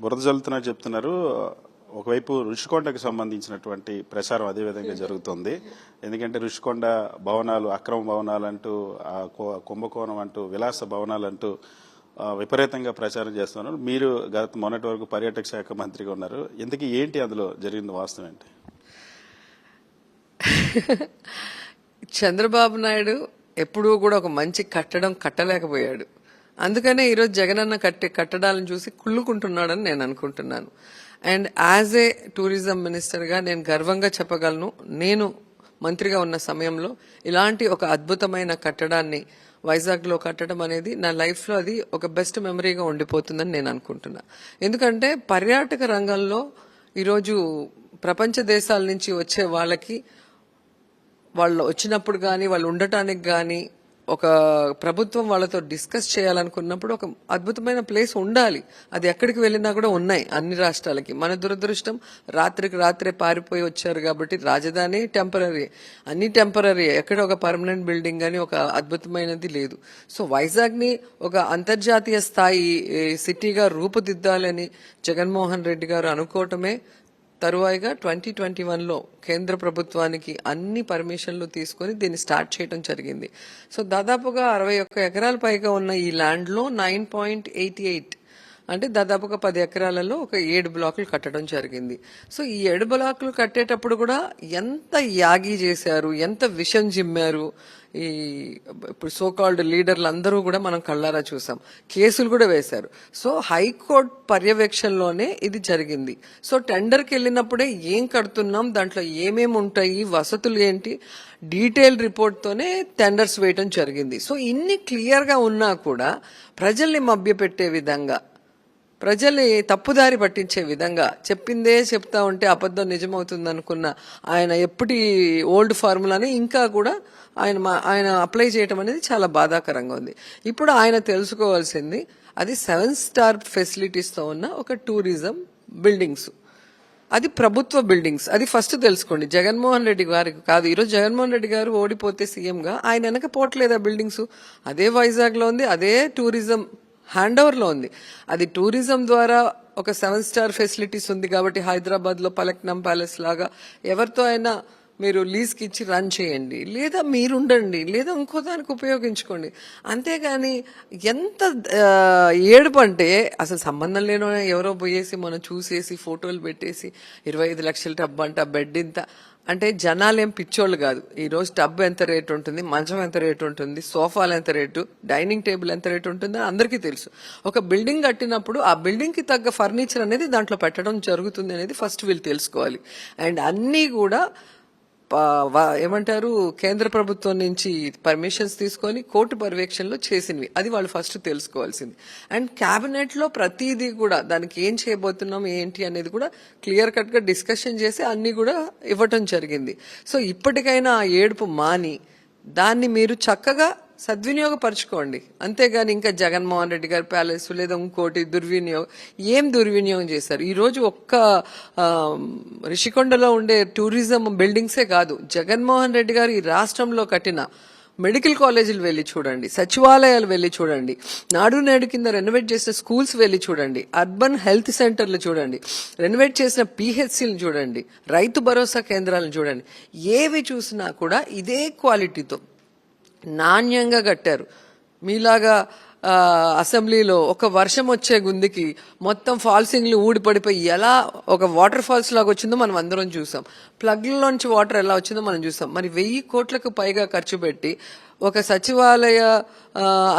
బురద జల్లుతున్నట్టు చెప్తున్నారు. ఒకవైపు రుషికొండకు సంబంధించినటువంటి ప్రచారం అదే విధంగా జరుగుతుంది. ఎందుకంటే రుషికొండ భవనాలు అక్రమ భవనాలు అంటూ, కుంభకోణం అంటూ, విలాస భవనాలు అంటూ విపరీతంగా ప్రచారం చేస్తున్నారు. మీరు మొన్నటి వరకు పర్యాటక శాఖ మంత్రిగా ఉన్నారు. ఇంతకీ ఏంటి అందులో జరిగింది, వాస్తవం ఏంటి? చంద్రబాబు నాయుడు ఎప్పుడూ కూడా ఒక మంచి కట్టడం కట్టలేకపోయాడు. అందుకనే ఈరోజు జగనన్న కట్టడాలను చూసి కుళ్ళుకుంటున్నాడని నేను అనుకుంటున్నాను. అండ్ యాజ్ ఏ టూరిజం మినిస్టర్గా నేను గర్వంగా చెప్పగలను, నేను మంత్రిగా ఉన్న సమయంలో ఇలాంటి ఒక అద్భుతమైన కట్టడాన్ని వైజాగ్లో కట్టడం అనేది నా లైఫ్లో అది ఒక బెస్ట్ మెమరీగా ఉండిపోతుందని నేను అనుకుంటున్నా. ఎందుకంటే పర్యాటక రంగంలో ఈరోజు ప్రపంచ దేశాల నుంచి వచ్చే వాళ్ళకి వాళ్ళు వచ్చినప్పుడు కానీ వాళ్ళు ఉండటానికి కానీ ఒక ప్రభుత్వం వాళ్ళతో డిస్కస్ చేయాలనుకున్నప్పుడు ఒక అద్భుతమైన ప్లేస్ ఉండాలి. అది ఎక్కడికి వెళ్ళినా కూడా ఉన్నాయి అన్ని రాష్ట్రాలకి. మన దురదృష్టం రాత్రికి రాత్రే పారిపోయి వచ్చారు కాబట్టి రాజధాని టెంపరీ, అన్ని టెంపరీ, ఎక్కడ ఒక పర్మనెంట్ బిల్డింగ్ అని ఒక అద్భుతమైనది లేదు. సో వైజాగ్ ని ఒక అంతర్జాతీయ స్థాయి సిటీగా రూపుదిద్దాలని జగన్మోహన్ రెడ్డి గారు అనుకోవటమే తరువాయిగా 2021లో కేంద్ర ప్రభుత్వానికి అన్ని పర్మిషన్లు తీసుకుని దీన్ని స్టార్ట్ చేయడం జరిగింది. సో దాదాపుగా 61 ఎకరాల పైగా ఉన్న ఈ ల్యాండ్లో 9.88 అంటే దాదాపుగా 10 ఎకరాలలో ఒక 7 బ్లాకులు కట్టడం జరిగింది. సో ఈ 7 బ్లాకులు కట్టేటప్పుడు కూడా ఎంత యాగి చేశారు, ఎంత విషం జిమ్మారు ఈ ఇప్పుడు సోకాల్డ్ లీడర్లు అందరూ కూడా మనం కళ్ళారా చూసాం. కేసులు కూడా వేశారు. సో హైకోర్టు పర్యవేక్షణలోనే ఇది జరిగింది. సో టెండర్కి వెళ్ళినప్పుడే ఏం కడుతున్నాం, దాంట్లో ఏమేమి ఉంటాయి, వసతులు ఏంటి, డీటెయిల్ రిపోర్ట్తోనే టెండర్స్ వేయటం జరిగింది. సో ఇన్ని క్లియర్గా ఉన్నా కూడా ప్రజల్ని మభ్యపెట్టే విధంగా, ప్రజల్ని తప్పుదారి పట్టించే విధంగా చెప్పిందే చెప్తా ఉంటే అబద్ధం నిజమవుతుంది అనుకున్న ఆయన ఎప్పటి ఓల్డ్ ఫార్ములాని ఇంకా కూడా ఆయన అప్లై చేయటం అనేది చాలా బాధాకరంగా ఉంది. ఇప్పుడు ఆయన తెలుసుకోవాల్సింది అది 7 స్టార్ ఫెసిలిటీస్తో ఉన్న ఒక టూరిజం బిల్డింగ్స్, అది ప్రభుత్వ బిల్డింగ్స్. అది ఫస్ట్ తెలుసుకోండి. జగన్మోహన్ రెడ్డి గారికి కాదు. ఈరోజు జగన్మోహన్ రెడ్డి గారు ఓడిపోతే సీఎంగా ఆయన వెనక పోవట్లేదు ఆ బిల్డింగ్స్. అదే వైజాగ్ లో ఉంది, అదే టూరిజం హ్యాండ్ ఓవర్ లో ఉంది. అది టూరిజం ద్వారా ఒక 7 స్టార్ ఫెసిలిటీస్ ఉంది కాబట్టి హైదరాబాద్ లో పలక్నం ప్యాలెస్ లాగా ఎవరితో అయినా మీరు లీజ్కి ఇచ్చి రన్ చేయండి, లేదా మీరుండండి, లేదా ఇంకో దానికి ఉపయోగించుకోండి. అంతేగాని ఎంత ఏడుపు అంటే అసలు సంబంధం లేని ఎవరో పోయేసి మనం చూసేసి ఫోటోలు పెట్టేసి 25 లక్షల టబ్ అంట, బెడ్ ఇంత అంటే జనాలు ఏం పిచ్చోళ్ళు కాదు. ఈ రోజు టబ్ ఎంత రేటు ఉంటుంది, మంచం ఎంత రేటు ఉంటుంది, సోఫాలు ఎంత రేటు, డైనింగ్ టేబుల్ ఎంత రేటు ఉంటుంది అని అందరికీ తెలుసు. ఒక బిల్డింగ్ కట్టినప్పుడు ఆ బిల్డింగ్ కి తగ్గ ఫర్నిచర్ అనేది దాంట్లో పెట్టడం జరుగుతుంది అనేది ఫస్ట్ వీళ్ళు తెలుసుకోవాలి. అండ్ అన్నీ కూడా ఏమంటారు కేంద్ర ప్రభుత్వం నుంచి పర్మిషన్స్ తీసుకొని కోర్టు పర్యవేక్షణలో చేసినవి, అది వాళ్ళు ఫస్ట్ తెలుసుకోవాల్సింది. అండ్ కేబినెట్ లో ప్రతిదీ కూడా దానికి ఏం చేయబోతున్నాం ఏంటి అనేది కూడా క్లియర్ కట్ గా డిస్కషన్ చేసి అన్ని కూడా ఇవ్వటం జరిగింది. సో ఇప్పటికైనా ఆ ఏడుపు మాని దాన్ని మీరు చక్కగా సద్వినియోగపరచుకోండి. అంతేగాని ఇంకా జగన్మోహన్ రెడ్డి గారి ప్యాలెస్ లేదా ఇంకోటి దుర్వినియోగం చేశారు. ఈ రోజు ఒక్క రిషికొండలో ఉండే టూరిజం బిల్డింగ్సే కాదు, జగన్మోహన్ రెడ్డి గారు ఈ రాష్ట్రంలో కట్టిన మెడికల్ కాలేజీలు వెళ్లి చూడండి, సచివాలయాలు వెళ్లి చూడండి, నాడు నేడు కింద రెనోవేట్ చేసిన స్కూల్స్ వెళ్లి చూడండి, అర్బన్ హెల్త్ సెంటర్లు చూడండి, రెనోవేట్ చేసిన పిహెచ్సిలు చూడండి, రైతు భరోసా కేంద్రాలను చూడండి. ఏవి చూసినా కూడా ఇదే క్వాలిటీతో నాణ్యంగా కట్టారు. మీలాగా అసెంబ్లీలో ఒక వర్షం వచ్చే గుందికి మొత్తం ఫాల్సింగ్లు ఊడిపడిపోయి ఎలా ఒక వాటర్ ఫాల్స్ లాగా వచ్చిందో మనం అందరం చూసాం. ప్లగ్లలోంచి వాటర్ ఎలా వచ్చిందో మనం చూసాం. మరి 1000 కోట్లకు పైగా ఖర్చు పెట్టి ఒక సచివాలయ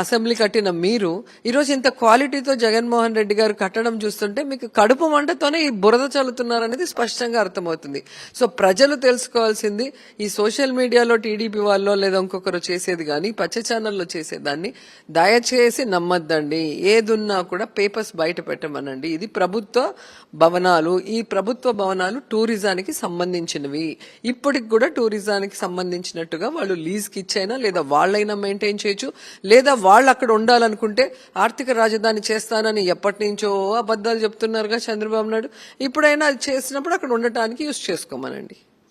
అసెంబ్లీ కట్టిన మీరు ఈరోజు ఇంత క్వాలిటీతో జగన్మోహన్ రెడ్డి గారు కట్టడం చూస్తుంటే మీకు కడుపు మంటతోనే ఈ బురద చల్లుతున్నారనేది స్పష్టంగా అర్థమవుతుంది. సో ప్రజలు తెలుసుకోవాల్సింది ఈ సోషల్ మీడియాలో టీడీపీ వాళ్ళో లేదా ఇంకొకరు చేసేది కానీ పచ్చ ఛానల్లో చేసేదాన్ని దయచేసి నమ్మద్దండి. ఏదున్నా కూడా పేపర్స్ బయట పెట్టమనండి. ఇది ప్రభుత్వ భవనాలు, ఈ ప్రభుత్వ భవనాలు టూరిజానికి సంబంధించినవి. ఇప్పటికి కూడా టూరిజానికి సంబంధించినట్టుగా వాళ్ళు లీజ్కి ఇచ్చైనా లేదా వాళ్ళైనా మెయింటైన్ చేయొచ్చు, లేదా వాళ్ళు అక్కడ ఉండాలనుకుంటే ఆర్థిక రాజధాని చేస్తానని ఎప్పటి నుంచో అబద్ధాలు చెప్తున్నారుగా చంద్రబాబు నాయుడు. ఇప్పుడైనా అది చేసినప్పుడు అక్కడ ఉండటానికి యూజ్ చేసుకోమనండి.